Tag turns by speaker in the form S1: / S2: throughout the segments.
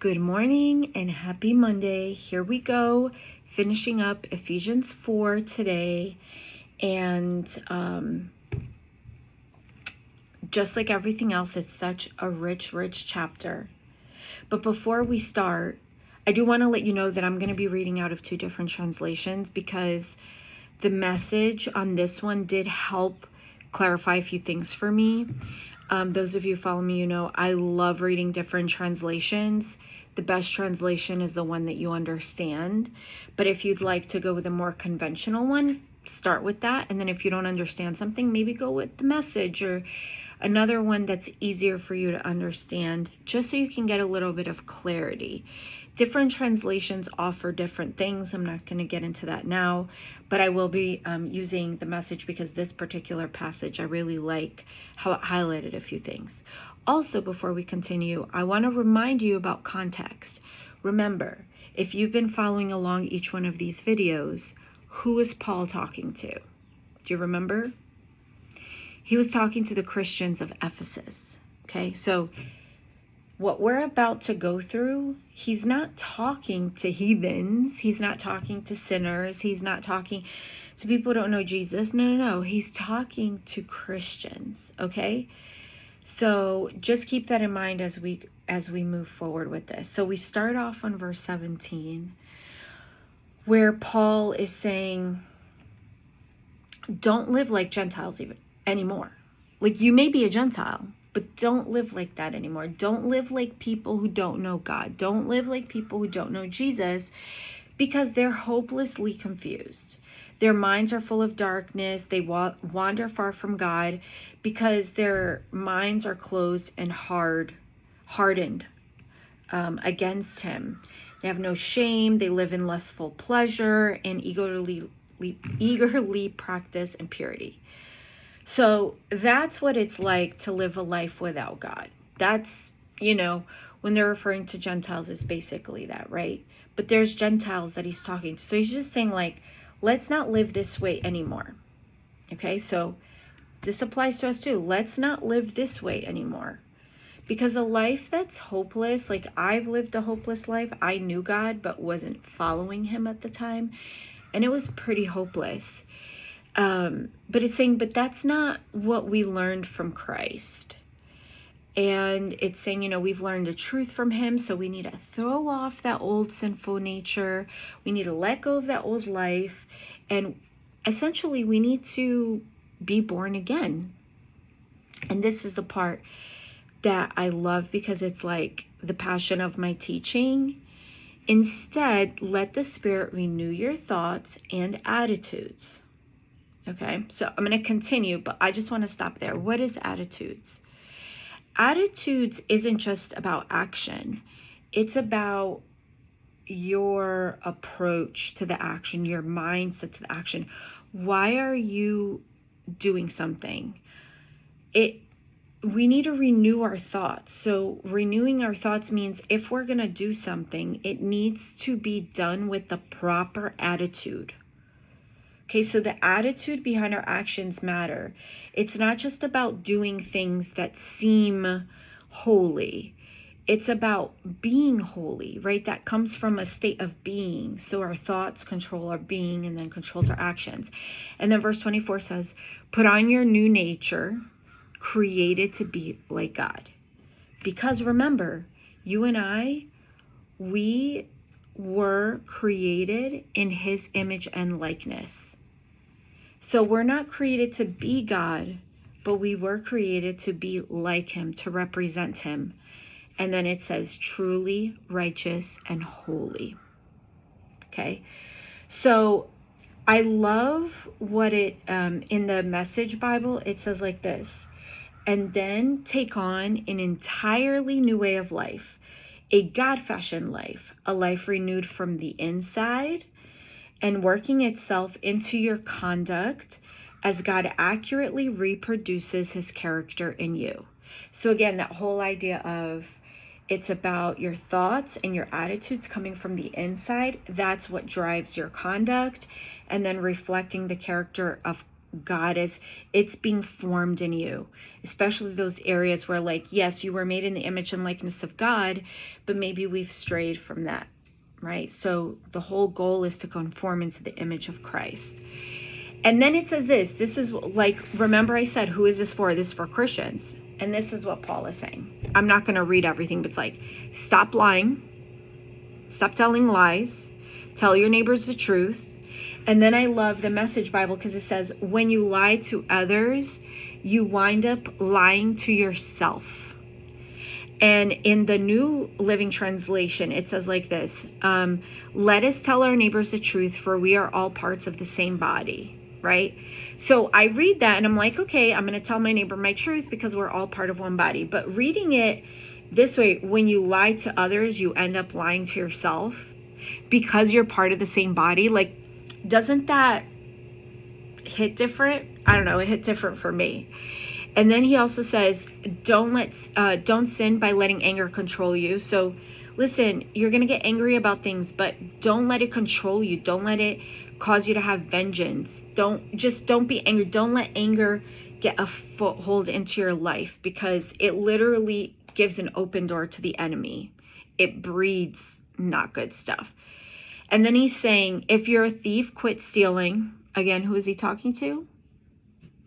S1: Good morning and happy Monday. Here we go, finishing up Ephesians 4 today. And just like everything else, it's such a rich chapter. But before we start, I do want to let you know that I'm going to be reading out of two different translations because the message on this one did help clarify a few things for me. Those of you who follow me, you know I love reading different translations. The best translation is the one that you understand. But if you'd like to go with a more conventional one, start with that. And then if you don't understand something, maybe go with the message or another one that's easier for you to understand, just so you can get a little bit of clarity. Different translations offer different things. I'm not going to get into that now, but I will be using the message because this particular passage, I really like how it highlighted a few things. Also, before we continue, I want to remind you about context. Remember, if you've been following along each one of these videos, who is Paul talking to? Do you remember? He was talking to the Christians of Ephesus. Okay, so what we're about to go through, he's not talking to heathens. He's not talking to sinners. He's not talking to people who don't know Jesus. No. He's talking to Christians, okay? So just keep that in mind as we move forward with this. So we start off on verse 17, where Paul is saying, don't live like Gentiles even anymore. Like, you may be a Gentile, but don't live like that anymore. Don't live like people who don't know God. Don't live like people who don't know Jesus, because they're hopelessly confused. Their minds are full of darkness. They wander far from God because their minds are closed and hardened against him. They have no shame. They live in lustful pleasure and eagerly practice impurity. So that's what it's like to live a life without God. That's, when they're referring to Gentiles, it's basically that, right? But there's Gentiles that he's talking to. So he's just saying, like, let's not live this way anymore. Okay, so this applies to us too. Let's not live this way anymore. Because a life that's hopeless, like I've lived a hopeless life. I knew God, but wasn't following him at the time. And it was pretty hopeless. But it's saying, but that's not what we learned from Christ. And it's saying, we've learned the truth from him, so we need to throw off that old sinful nature. We need to let go of that old life. And essentially, we need to be born again. And this is the part that I love, because it's like the passion of my teaching. Instead, let the Spirit renew your thoughts and attitudes. Okay, so I'm going to continue, but I just want to stop there. What is attitudes? Attitudes isn't just about action. It's about your approach to the action, your mindset to the action. Why are you doing something? We need to renew our thoughts. So renewing our thoughts means if we're going to do something, it needs to be done with the proper attitude. Okay, so the attitude behind our actions matter. It's not just about doing things that seem holy. It's about being holy, right? That comes from a state of being. So our thoughts control our being and then controls our actions. And then verse 24 says, put on your new nature, created to be like God. Because remember, you and I, we were created in his image and likeness. So we're not created to be God, but we were created to be like him, to represent him. And then it says truly righteous and holy. Okay. So I love what it, in the Message Bible, it says like this: and then take on an entirely new way of life, a God-fashioned life, a life renewed from the inside and working itself into your conduct as God accurately reproduces his character in you. So again, that whole idea of it's about your thoughts and your attitudes coming from the inside. That's what drives your conduct, and then reflecting the character of God is, it's being formed in you, especially those areas where, like, yes, you were made in the image and likeness of God, but maybe we've strayed from that, right? So the whole goal is to conform into the image of Christ. And then it says this is like, remember I said, who is this for? This is for Christians. And this is what Paul is saying. I'm not going to read everything, but it's like, stop lying, stop telling lies, tell your neighbors the truth. And then I love the Message Bible because it says, when you lie to others, you wind up lying to yourself. And in the New Living Translation, it says like this, let us tell our neighbors the truth, for we are all parts of the same body, right? So I read that and I'm like, okay, I'm going to tell my neighbor my truth because we're all part of one body. But reading it this way, when you lie to others, you end up lying to yourself because you're part of the same body. Like, doesn't that hit different? I don't know. It hit different for me. And then he also says, don't sin by letting anger control you. So listen, you're going to get angry about things, but don't let it control you. Don't let it cause you to have vengeance. Don't be angry. Don't let anger get a foothold into your life, because it literally gives an open door to the enemy. It breeds not good stuff. And then he's saying, if you're a thief, quit stealing. Again, who is he talking to?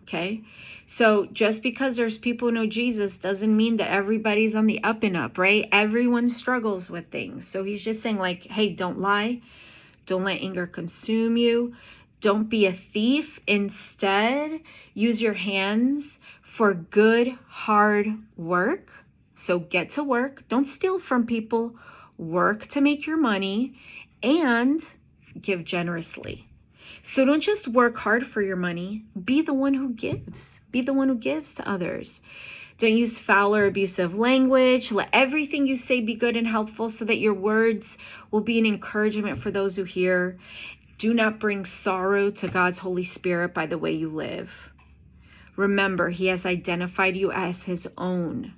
S1: Okay. So just because there's people who know Jesus doesn't mean that everybody's on the up and up, right? Everyone struggles with things. So he's just saying, like, hey, don't lie. Don't let anger consume you. Don't be a thief. Instead, use your hands for good, hard work. So get to work. Don't steal from people. Work to make your money and give generously. So don't just work hard for your money. Be the one who gives. Be the one who gives to others. Don't use foul or abusive language. Let everything you say be good and helpful so that your words will be an encouragement for those who hear. Do not bring sorrow to God's Holy Spirit by the way you live. Remember, he has identified you as his own.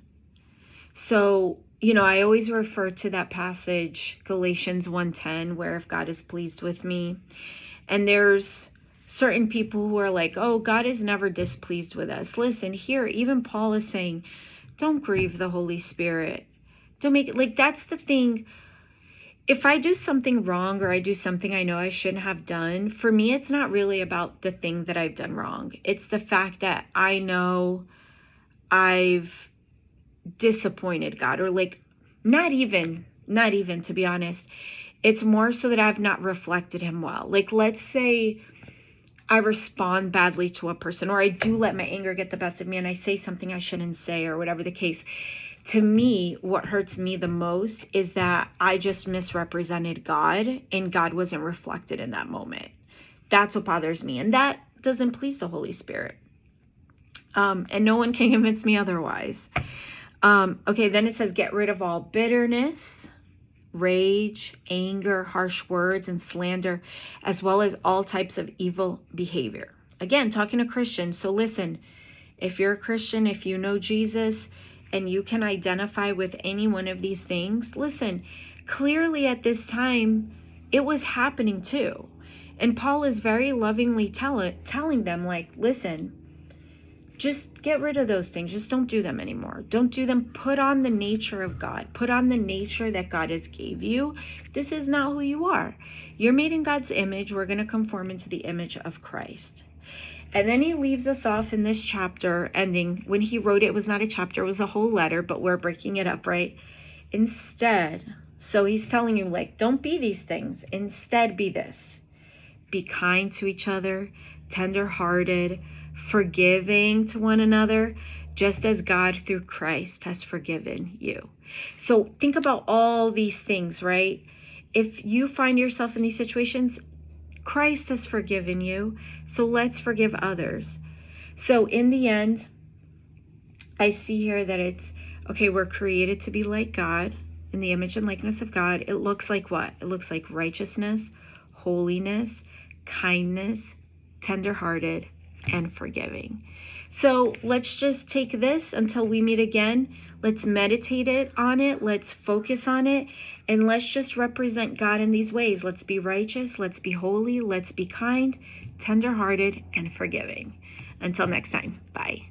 S1: So, I always refer to that passage, Galatians 1:10, where if God is pleased with me. And there's certain people who are like, oh, God is never displeased with us. Listen, here, even Paul is saying, don't grieve the Holy Spirit. Don't make it, like, that's the thing. If I do something wrong or I do something I know I shouldn't have done, for me, it's not really about the thing that I've done wrong. It's the fact that I know I've disappointed God, or like, not even to be honest. It's more so that I've not reflected him well. Like, let's say I respond badly to a person, or I do let my anger get the best of me and I say something I shouldn't say, or whatever the case. To me, what hurts me the most is that I just misrepresented God and God wasn't reflected in that moment. That's what bothers me. And that doesn't please the Holy Spirit. And no one can convince me otherwise. Okay, then it says, get rid of all bitterness, rage, anger, harsh words, and slander, as well as all types of evil behavior. Again, talking to Christians. So listen, if you're a Christian, if you know Jesus, and you can identify with any one of these things, listen, clearly at this time, it was happening too. And Paul is very lovingly telling them, like, listen, just get rid of those things. Just don't do them anymore. Don't do them. Put on the nature of God. Put on the nature that God has gave you. This is not who you are. You're made in God's image. We're going to conform into the image of Christ. And then he leaves us off in this chapter ending. When he wrote it, it was not a chapter. It was a whole letter, but we're breaking it up, right? Instead, so he's telling you, like, don't be these things. Instead, be this. Be kind to each other, tender-hearted, forgiving to one another, just as God through Christ has forgiven you. So think about all these things, right? If you find yourself in these situations, Christ has forgiven you, so let's forgive others. So in the end, I see here that it's, okay, we're created to be like God, in the image and likeness of God. It looks like what? It looks like righteousness, holiness, kindness, tenderhearted, and forgiving. So let's just take this until we meet again. Let's meditate on it. Let's focus on it. And let's just represent God in these ways. Let's be righteous. Let's be holy. Let's be kind, tenderhearted, and forgiving. Until next time, bye.